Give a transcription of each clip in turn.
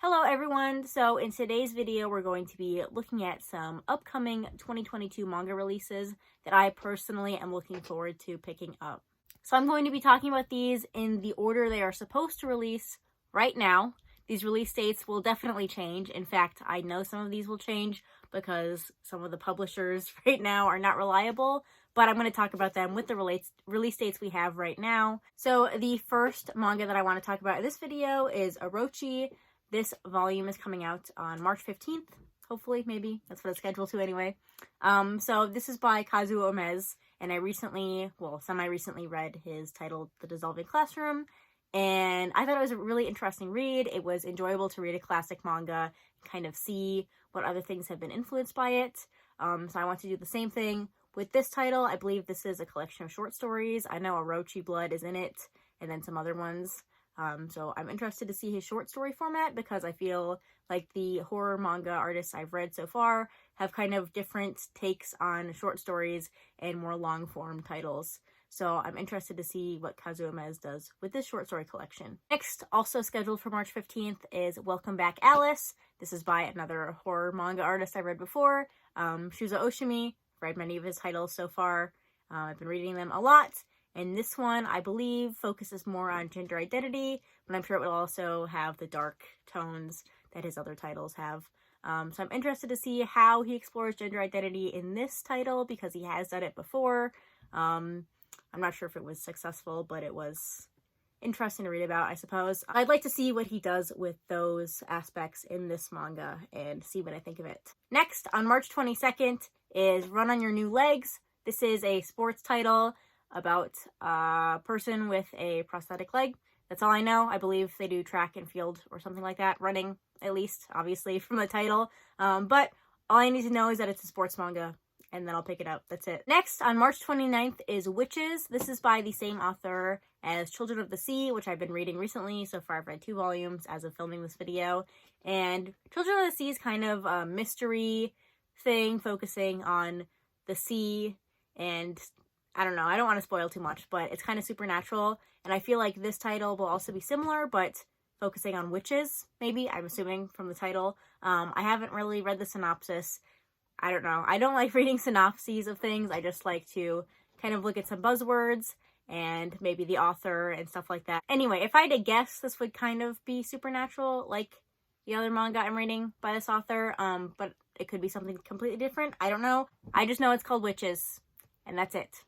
Hello everyone! So in today's video we're going to be looking at some upcoming 2022 manga releases that I personally am looking forward to picking up. So I'm going to be talking about these in the order they are supposed to release right now. These release dates will definitely change. In fact, I know some of these will change because some of the publishers right now are not reliable, but I'm going to talk about them with the release dates we have right now. So the first manga that I want to talk about in this video is Orochi. This volume is coming out on March 15th, hopefully, maybe. That's what it's scheduled to anyway. So this is by Kazuo Omez, and I semi-recently read his title, The Dissolving Classroom, and I thought it was a really interesting read. It was enjoyable to read a classic manga and kind of see what other things have been influenced by it. So I want to do the same thing with this title. I believe this is a collection of short stories. I know Orochi Blood is in it, and then some other ones. So I'm interested to see his short story format because I feel like the horror manga artists I've read so far have kind of different takes on short stories and more long-form titles. So I'm interested to see what Kazuo Omez does with this short story collection. Next, also scheduled for March 15th, is Welcome Back Alice. This is by another horror manga artist I read before, Shuzo Oshimi. I've read many of his titles so far. I've been reading them a lot. And this one, I believe, focuses more on gender identity, but I'm sure it will also have the dark tones that his other titles have. So I'm interested to see how he explores gender identity in this title, because he has done it before. I'm not sure if it was successful, but it was interesting to read about, I suppose. I'd like to see what he does with those aspects in this manga and see what I think of it. Next, on March 22nd, is Run on Your New Legs. This is a sports title about a person with a prosthetic leg. That's all I know. I believe they do track and field or something like that. Running, at least, obviously, from the title. But all I need to know is that it's a sports manga, and then I'll pick it up. That's it. Next, on March 29th, is Witches. This is by the same author as Children of the Sea, which I've been reading recently. So far, I've read 2 volumes as of filming this video. And Children of the Sea is kind of a mystery thing, focusing on the sea, and I don't know, I don't want to spoil too much, but it's kind of supernatural, and I feel like this title will also be similar, but focusing on witches, maybe, I'm assuming from the title. I haven't really read the synopsis. I don't know. I don't like reading synopses of things. I just like to kind of look at some buzzwords and maybe the author and stuff like that. Anyway, if I had to guess, this would kind of be supernatural, like the other manga I'm reading by this author, but it could be something completely different. I don't know. I just know it's called Witches, and that's it.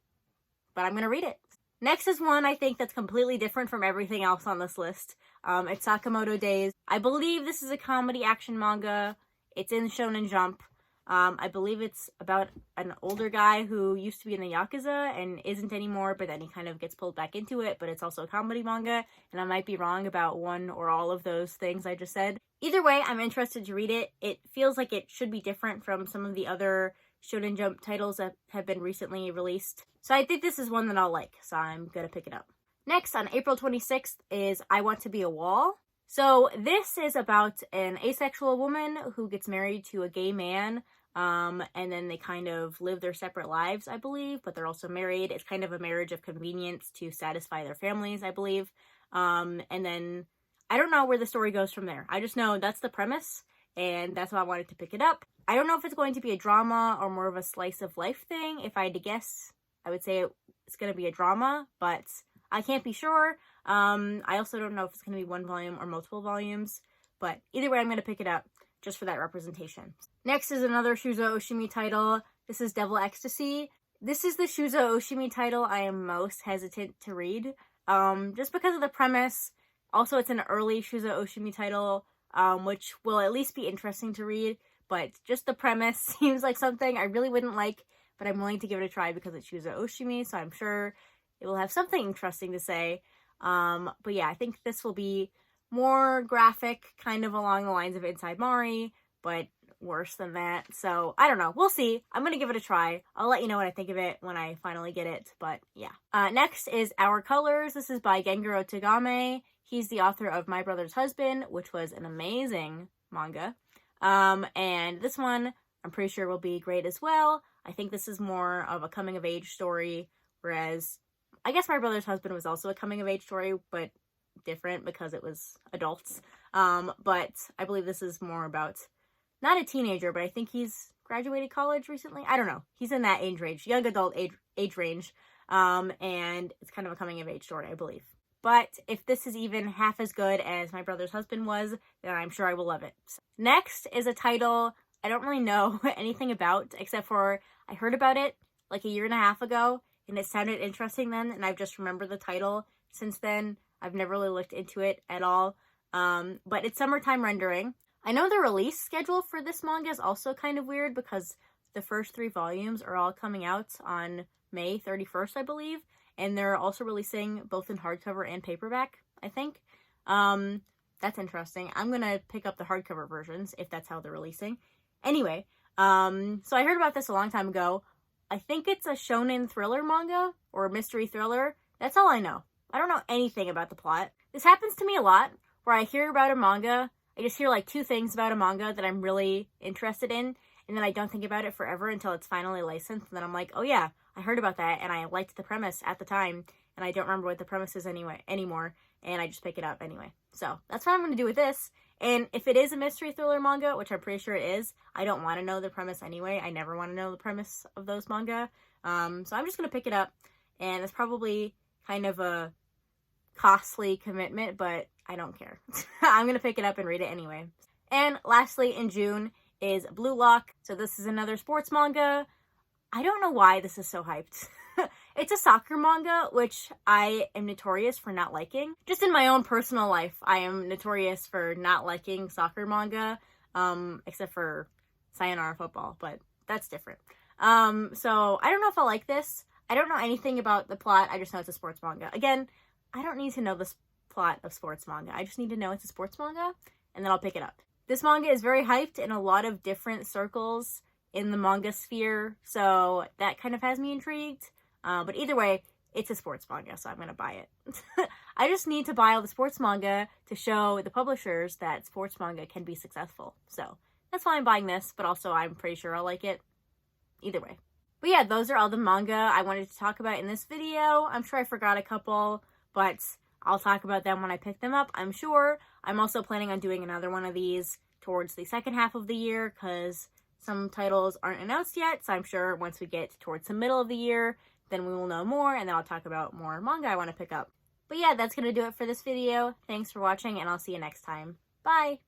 But I'm going to read it. Next is one I think that's completely different from everything else on this list. It's Sakamoto Days. I believe this is a comedy action manga. It's in Shonen Jump. I believe it's about an older guy who used to be in the Yakuza and isn't anymore, but then he kind of gets pulled back into it, but it's also a comedy manga, and I might be wrong about one or all of those things I just said. Either way, I'm interested to read it. It feels like it should be different from some of the other Shonen Jump titles that have been recently released. So I think this is one that I'll like, so I'm gonna pick it up. Next, on April 26th, is I Want to Be a Wall. So this is about an asexual woman who gets married to a gay man, and then they kind of live their separate lives, I believe, but they're also married. It's kind of a marriage of convenience to satisfy their families, I believe. And then I don't know where the story goes from there. I just know that's the premise, and that's why I wanted to pick it up. I don't know if it's going to be a drama or more of a slice of life thing. If I had to guess, I would say it's going to be a drama, but I can't be sure. I also don't know if it's going to be 1 volume or multiple volumes, but either way, I'm going to pick it up just for that representation. Next is another Shuzo Oshimi title. This is Devil Ecstasy. This is the Shuzo Oshimi title I am most hesitant to read, just because of the premise. Also, it's an early Shuzo Oshimi title, which will at least be interesting to read, but just the premise seems like something I really wouldn't like, but I'm willing to give it a try because it's Shuzo Oshimi, so I'm sure it will have something interesting to say. But yeah, I think this will be more graphic, kind of along the lines of Inside Mari, but worse than that. So I don't know. We'll see. I'm going to give it a try. I'll let you know what I think of it when I finally get it, but yeah. Next is Our Colors. This is by Gengaro Tagame. He's the author of My Brother's Husband, which was an amazing manga. And this one I'm pretty sure will be great as well. I think this is more of a coming of age story, whereas I guess My Brother's Husband was also a coming of age story, but different because it was adults. But I believe this is more about, not a teenager, but I think he's graduated college recently. I don't know. He's in that age range, young adult age range. And it's kind of a coming of age story, I believe. But if this is even half as good as My Brother's Husband was, then I'm sure I will love it. Next is a title I don't really know anything about, except for I heard about it like a year and a half ago, and it sounded interesting then, and I've just remembered the title since then. I've never really looked into it at all. But it's Summertime Rendering. I know the release schedule for this manga is also kind of weird because the first 3 volumes are all coming out on May 31st, I believe. And they're also releasing both in hardcover and paperback, I think. That's interesting. I'm going to pick up the hardcover versions if that's how they're releasing. Anyway, so I heard about this a long time ago. I think it's a shonen thriller manga or a mystery thriller. That's all I know. I don't know anything about the plot. This happens to me a lot where I hear about a manga. I just hear like 2 things about a manga that I'm really interested in, and then I don't think about it forever until it's finally licensed. And then I'm like, oh yeah, I heard about that and I liked the premise at the time, and I don't remember what the premise is anymore, and I just pick it up anyway. So that's what I'm going to do with this. And if it is a mystery thriller manga, which I'm pretty sure it is, I don't want to know the premise anyway. I never want to know the premise of those manga. So I'm just going to pick it up, and it's probably kind of a costly commitment, but I don't care. I'm going to pick it up and read it anyway. And lastly, in June is Blue Lock. So this is another sports manga. I don't know why this is so hyped. It's a soccer manga, which I am notorious for not liking. Just in my own personal life, I am notorious for not liking soccer manga, except for Sayonara Football, but that's different. So I don't know if I'll like this. I don't know anything about the plot. I just know it's a sports manga. Again, I don't need to know the plot of sports manga. I just need to know it's a sports manga, and then I'll pick it up. This manga is very hyped in a lot of different circles in the manga sphere, so that kind of has me intrigued. But either way, it's a sports manga, so I'm going to buy it. I just need to buy all the sports manga to show the publishers that sports manga can be successful. So that's why I'm buying this, but also I'm pretty sure I'll like it either way. But yeah, those are all the manga I wanted to talk about in this video. I'm sure I forgot a couple, but I'll talk about them when I pick them up, I'm sure. I'm also planning on doing another one of these towards the second half of the year because some titles aren't announced yet, so I'm sure once we get towards the middle of the year, then we will know more, and then I'll talk about more manga I want to pick up. But yeah, that's going to do it for this video. Thanks for watching, and I'll see you next time. Bye!